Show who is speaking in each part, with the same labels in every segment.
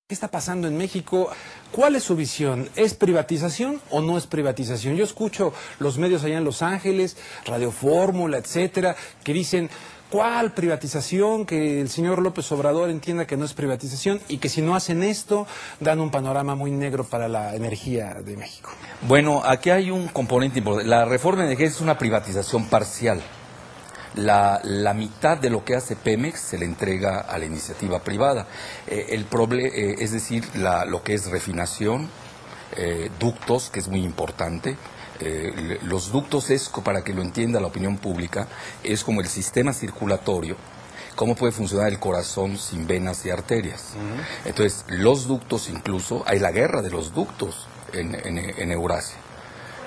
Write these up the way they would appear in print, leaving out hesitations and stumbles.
Speaker 1: ¿Qué está pasando en México? ¿Cuál es su visión? ¿Es privatización o no es privatización? Yo escucho los medios allá en Los Ángeles, Radio Fórmula, etcétera, que dicen, ¿cuál privatización? Que el señor López Obrador entienda que no es privatización y que si no hacen esto, dan un panorama muy negro para la energía de México.
Speaker 2: Bueno, aquí hay un componente importante. La reforma de energía es una privatización parcial. La mitad de lo que hace Pemex se le entrega a la iniciativa privada. Es decir, lo que es refinación, ductos, que es muy importante. Los ductos es, para que lo entienda la opinión pública, es como el sistema circulatorio. ¿Cómo puede funcionar el corazón sin venas y arterias? Entonces, los ductos incluso, hay la guerra de los ductos en Eurasia.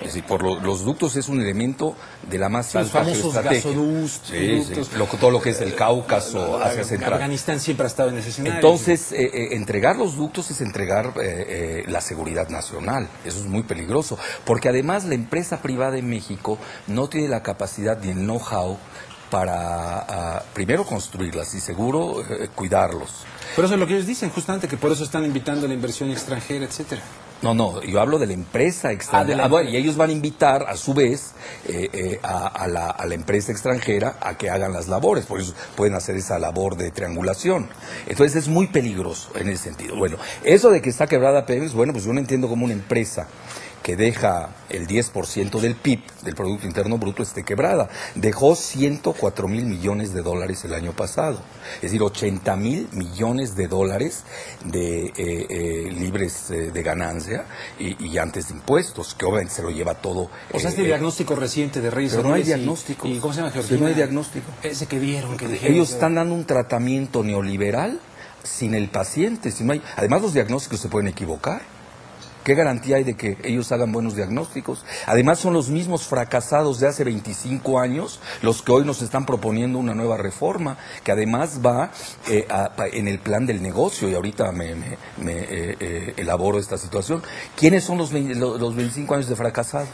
Speaker 2: Es decir, los ductos es un elemento de la más alta geoestrategia. Todo lo que es el Cáucaso, Asia Central.
Speaker 1: Afganistán siempre ha estado en ese escenario.
Speaker 2: Entonces, entregar los ductos es entregar la seguridad nacional. Eso es muy peligroso, porque además la empresa privada en México no tiene la capacidad ni el know-how para, primero, construirlas y, seguro, cuidarlos.
Speaker 1: Pero eso es lo que ellos dicen, justamente, que por eso están invitando a la inversión extranjera, etcétera.
Speaker 2: No, yo hablo de la empresa extranjera. Bueno, y ellos van a invitar, a su vez, a la empresa extranjera a que hagan las labores, por eso pueden hacer esa labor de triangulación. Entonces es muy peligroso en ese sentido. Bueno, eso de que está quebrada Pemex, bueno, pues yo no entiendo como una empresa que deja el 10% del PIB, del Producto Interno Bruto, esté quebrada. Dejó 104,000 millones de dólares el año pasado. Es decir, 80,000 millones de dólares libres de ganancia y antes de impuestos, que obviamente se lo lleva todo.
Speaker 1: O sea, este diagnóstico reciente de Reyes.
Speaker 2: Pero no hay diagnóstico.
Speaker 1: ¿Y cómo se llama, Georgina?
Speaker 2: No hay diagnóstico.
Speaker 1: Ese que vieron, que dijeron.
Speaker 2: Ellos están dando un tratamiento neoliberal sin el paciente. Si no hay, además, los diagnósticos se pueden equivocar. ¿Qué garantía hay de que ellos hagan buenos diagnósticos? Además, son los mismos fracasados de hace 25 años los que hoy nos están proponiendo una nueva reforma, que además va en el plan del negocio, y ahorita me elaboro esta situación. ¿Quiénes son los 25 años de fracasados?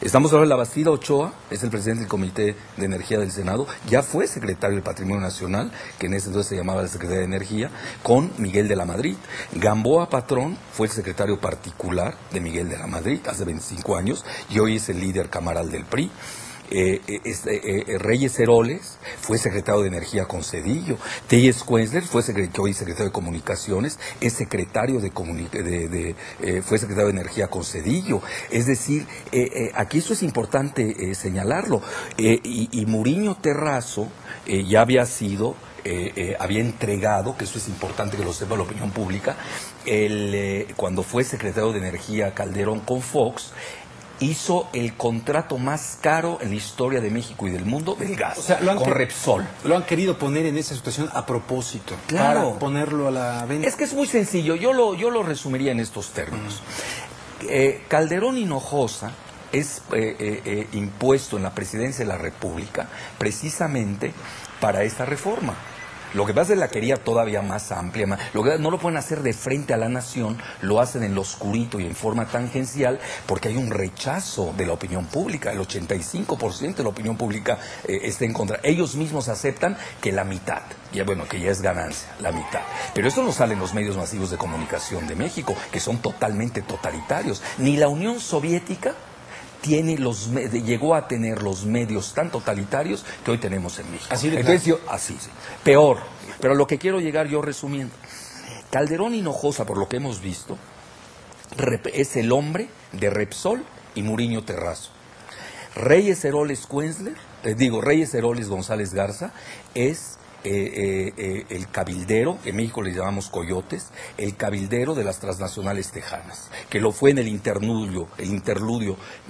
Speaker 2: Estamos hablando de La Bastida Ochoa, es el presidente del Comité de Energía del Senado, ya fue secretario del Patrimonio Nacional, que en ese entonces se llamaba la Secretaría de Energía, con Miguel de la Madrid. Gamboa Patrón fue el secretario particular de Miguel de la Madrid hace 25 años, y hoy es el líder camaral del PRI. Reyes Heroles fue secretario de Energía con Zedillo. Telles Quenzler fue hoy secretario de Comunicaciones, es secretario fue secretario de Energía con Zedillo. Es decir, aquí esto es importante señalarlo. Y Muriño Terrazo ya había sido, había entregado, que eso es importante que lo sepa la opinión pública, cuando fue secretario de Energía Calderón con Fox, hizo el contrato más caro en la historia de México y del mundo del gas, o sea, con Repsol.
Speaker 1: Lo han querido poner en esa situación a propósito,
Speaker 2: claro,
Speaker 1: para ponerlo a la venta.
Speaker 2: Es que es muy sencillo, yo lo resumiría en estos términos. Calderón Hinojosa es impuesto en la presidencia de la República precisamente para esta reforma. Lo que pasa es que la quería todavía más amplia, no lo pueden hacer de frente a la nación, lo hacen en lo oscurito y en forma tangencial, porque hay un rechazo de la opinión pública. El 85% de la opinión pública está en contra. Ellos mismos aceptan que la mitad, que ya es ganancia, la mitad. Pero esto no sale en los medios masivos de comunicación de México, que son totalmente totalitarios. Ni la Unión Soviética llegó a tener los medios tan totalitarios que hoy tenemos en México.
Speaker 1: Así
Speaker 2: sí. Peor. Pero lo que quiero llegar yo resumiendo, Calderón Hinojosa, por lo que hemos visto, es el hombre de Repsol y Muriño Terrazo. Reyes Heroles González Garza es el cabildero, en México le llamamos coyotes, el cabildero de las transnacionales tejanas, que lo fue en el interludio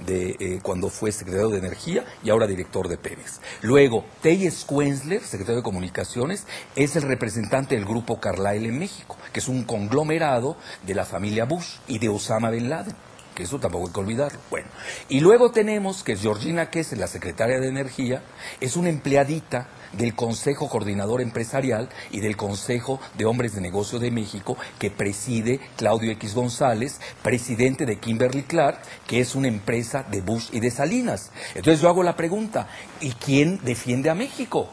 Speaker 2: de cuando fue secretario de Energía y ahora director de Pemex. Luego, Telles Quenzler, secretario de Comunicaciones, es el representante del grupo Carlyle en México, que es un conglomerado de la familia Bush y de Osama Bin Laden, que eso tampoco hay que olvidarlo. Bueno, y luego tenemos que Georgina Kessel, la secretaria de Energía, es una empleadita del Consejo Coordinador Empresarial y del Consejo de Hombres de Negocio de México, que preside Claudio X González, presidente de Kimberly-Clark, que es una empresa de Bush y de Salinas. Entonces yo hago la pregunta, ¿y quién defiende a México?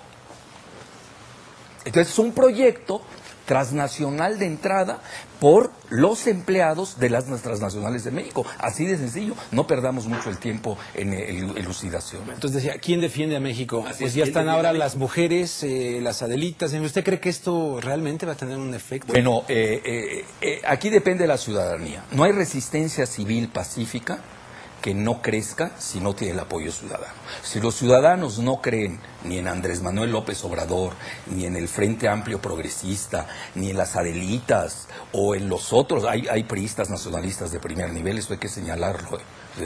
Speaker 2: Entonces es un proyecto transnacional de entrada por los empleados de las transnacionales de México. Así de sencillo. No perdamos mucho el tiempo en elucidación.
Speaker 1: Entonces decía, ¿quién defiende a México?
Speaker 2: Así
Speaker 1: Pues
Speaker 2: es,
Speaker 1: ya
Speaker 2: ¿quién
Speaker 1: están
Speaker 2: defiende
Speaker 1: ahora
Speaker 2: a México?
Speaker 1: las mujeres, las Adelitas. ¿Usted cree que esto realmente va a tener un efecto?
Speaker 2: Bueno, aquí depende de la ciudadanía. No hay resistencia civil pacífica que no crezca si no tiene el apoyo ciudadano. Si los ciudadanos no creen ni en Andrés Manuel López Obrador, ni en el Frente Amplio Progresista, ni en las Adelitas, o en los otros, hay priistas nacionalistas de primer nivel, eso hay que señalarlo,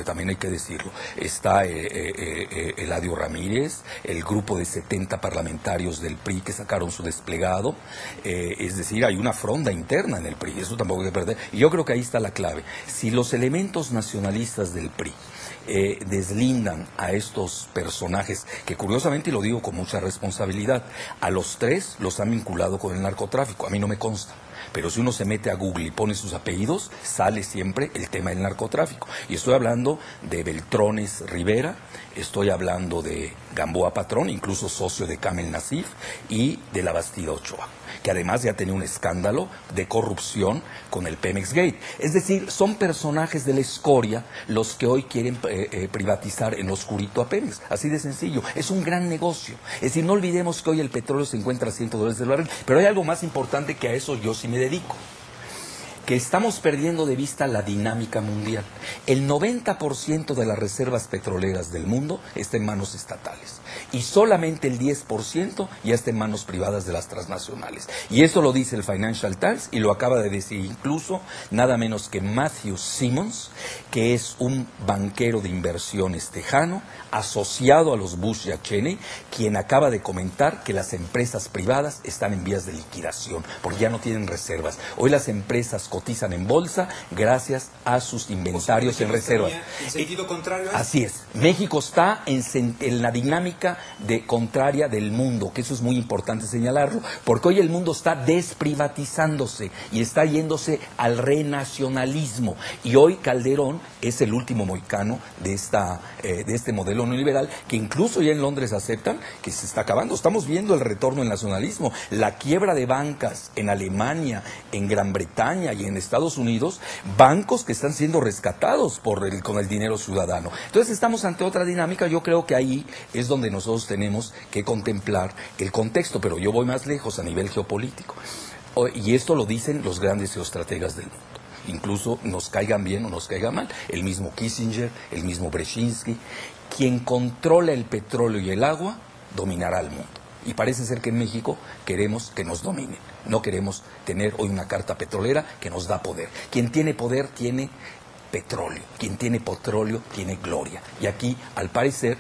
Speaker 2: también hay que decirlo. Está Eladio Ramírez, el grupo de 70 parlamentarios del PRI que sacaron su desplegado, es decir, hay una fronda interna en el PRI, eso tampoco hay que perder, y yo creo que ahí está la clave. Si los elementos nacionalistas del PRI deslindan a estos personajes, que curiosamente, y lo digo con mucha responsabilidad, a los tres los han vinculado con el narcotráfico, a mí no me consta. Pero si uno se mete a Google y pone sus apellidos, sale siempre el tema del narcotráfico. Y estoy hablando de Beltrones Rivera, estoy hablando de Gamboa Patrón, incluso socio de Kamel Nasif, y de la Bastida Ochoa, que además ya tenía un escándalo de corrupción con el Pemex Gate. Es decir, son personajes de la escoria los que hoy quieren privatizar en lo oscurito a Pemex. Así de sencillo. Es un gran negocio. Es decir, no olvidemos que hoy el petróleo se encuentra a $100 el barril, pero hay algo más importante que a eso yo sí me dedico. Que estamos perdiendo de vista la dinámica mundial. El 90% de las reservas petroleras del mundo está en manos estatales y solamente el 10% ya está en manos privadas de las transnacionales. Y eso lo dice el Financial Times y lo acaba de decir incluso nada menos que Matthew Simmons, que es un banquero de inversiones tejano asociado a los Bush y a Cheney, quien acaba de comentar que las empresas privadas están en vías de liquidación porque ya no tienen reservas. Hoy las empresas cotizan en bolsa gracias a sus inventarios en reservas.
Speaker 1: ¿En sentido contrario?
Speaker 2: Así es. México está en la dinámica contraria del mundo, que eso es muy importante señalarlo, porque hoy el mundo está desprivatizándose y está yéndose al renacionalismo. Y hoy Calderón es el último mohicano de este modelo neoliberal, que incluso ya en Londres aceptan que se está acabando. Estamos viendo el retorno del nacionalismo, la quiebra de bancas en Alemania, en Gran Bretaña y en Estados Unidos, bancos que están siendo rescatados con el dinero ciudadano. Entonces estamos ante otra dinámica. Yo creo que ahí es donde nosotros tenemos que contemplar el contexto, pero yo voy más lejos a nivel geopolítico. Y esto lo dicen los grandes geoestrategas del mundo. Incluso nos caigan bien o nos caigan mal. El mismo Kissinger, el mismo Brzezinski. Quien controla el petróleo y el agua dominará al mundo. Y parece ser que en México queremos que nos dominen. No queremos tener hoy una carta petrolera que nos da poder. Quien tiene poder tiene petróleo. Quien tiene petróleo tiene gloria. Y aquí, al parecer,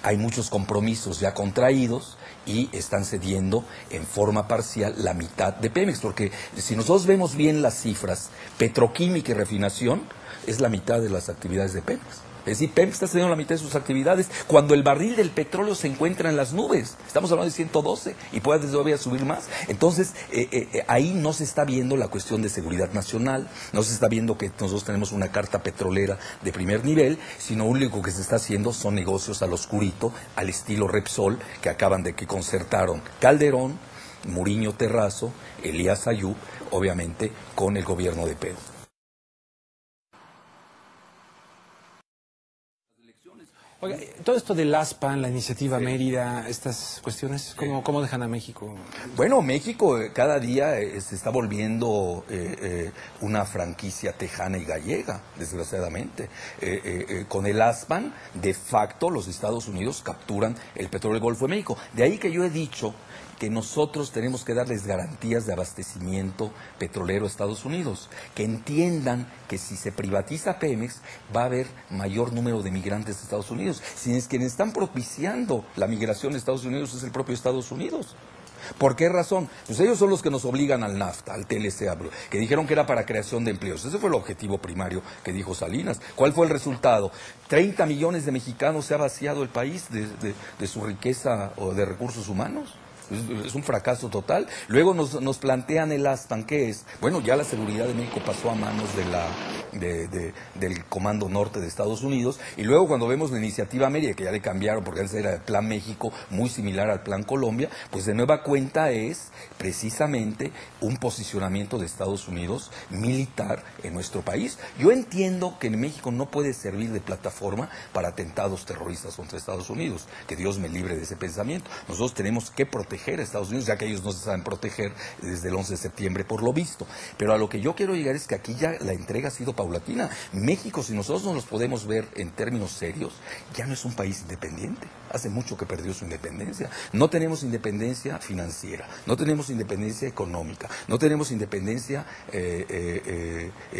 Speaker 2: hay muchos compromisos ya contraídos y están cediendo en forma parcial la mitad de Pemex. Porque si nosotros vemos bien las cifras, petroquímica y refinación es la mitad de las actividades de Pemex. Es decir, Pemex está cediendo la mitad de sus actividades cuando el barril del petróleo se encuentra en las nubes. Estamos hablando de 112 y puede todavía subir más. Entonces, ahí no se está viendo la cuestión de seguridad nacional, no se está viendo que nosotros tenemos una carta petrolera de primer nivel, sino lo único que se está haciendo son negocios al oscurito, al estilo Repsol, que acaban de que concertaron Calderón, Muriño Terrazo, Elías Ayub, obviamente con el gobierno de Pedro.
Speaker 1: Oiga, todo esto del ASPAN, la iniciativa Mérida, estas cuestiones, ¿cómo dejan a México?
Speaker 2: Bueno, México cada día se está volviendo una franquicia tejana y gallega, desgraciadamente. Con el ASPAN, de facto, los Estados Unidos capturan el petróleo del Golfo de México. De ahí que yo he dicho que nosotros tenemos que darles garantías de abastecimiento petrolero a Estados Unidos, que entiendan que si se privatiza Pemex va a haber mayor número de migrantes de Estados Unidos. Si es quienes están propiciando la migración de Estados Unidos es el propio Estados Unidos. ¿Por qué razón? Pues ellos son los que nos obligan al NAFTA, al TLC, que dijeron que era para creación de empleos. Ese fue el objetivo primario que dijo Salinas. ¿Cuál fue el resultado? 30 millones de mexicanos se ha vaciado el país de su riqueza o de recursos humanos. Es un fracaso total. Luego nos plantean el ASPAN, que es, bueno, ya la seguridad de México pasó a manos del Comando Norte de Estados Unidos, y luego cuando vemos la iniciativa Mérida, que ya le cambiaron porque ese era el Plan México, muy similar al Plan Colombia, pues de nueva cuenta es precisamente un posicionamiento de Estados Unidos militar en nuestro país. Yo entiendo que en México no puede servir de plataforma para atentados terroristas contra Estados Unidos, que Dios me libre de ese pensamiento. Nosotros tenemos que proteger a Estados Unidos, ya que ellos no se saben proteger desde el 11 de septiembre por lo visto. Pero a lo que yo quiero llegar es que aquí ya la entrega ha sido paulatina. México, si nosotros no los podemos ver en términos serios, ya no es un país independiente. Hace mucho que perdió su independencia. No tenemos independencia financiera, no tenemos independencia económica, no tenemos independencia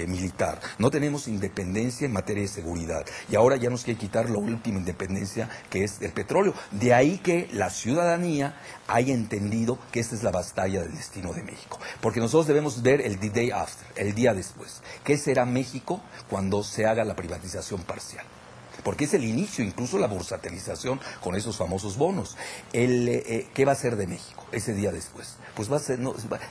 Speaker 2: militar, no tenemos independencia en materia de seguridad. Y ahora ya nos quiere quitar la última independencia, que es el petróleo. De ahí que la ciudadanía haya entendido que esta es la batalla del destino de México. Porque nosotros debemos ver el the day after, el día después. ¿Qué será México cuando se haga la privatización parcial? Porque es el inicio, incluso la bursatilización con esos famosos bonos. ¿Qué va a ser de México ese día después? Pues va a ser,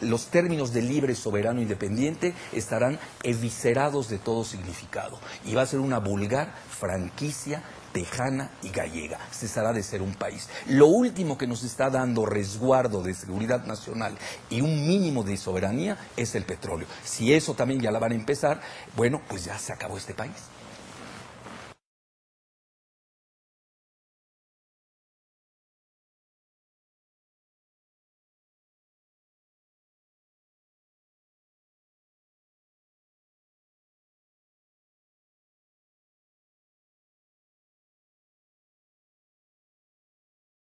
Speaker 2: los términos de libre, soberano, independiente estarán eviscerados de todo significado. Y va a ser una vulgar franquicia tejana y gallega. Cesará de ser un país. Lo último que nos está dando resguardo de seguridad nacional y un mínimo de soberanía es el petróleo. Si eso también ya la van a empezar, bueno, pues ya se acabó este país.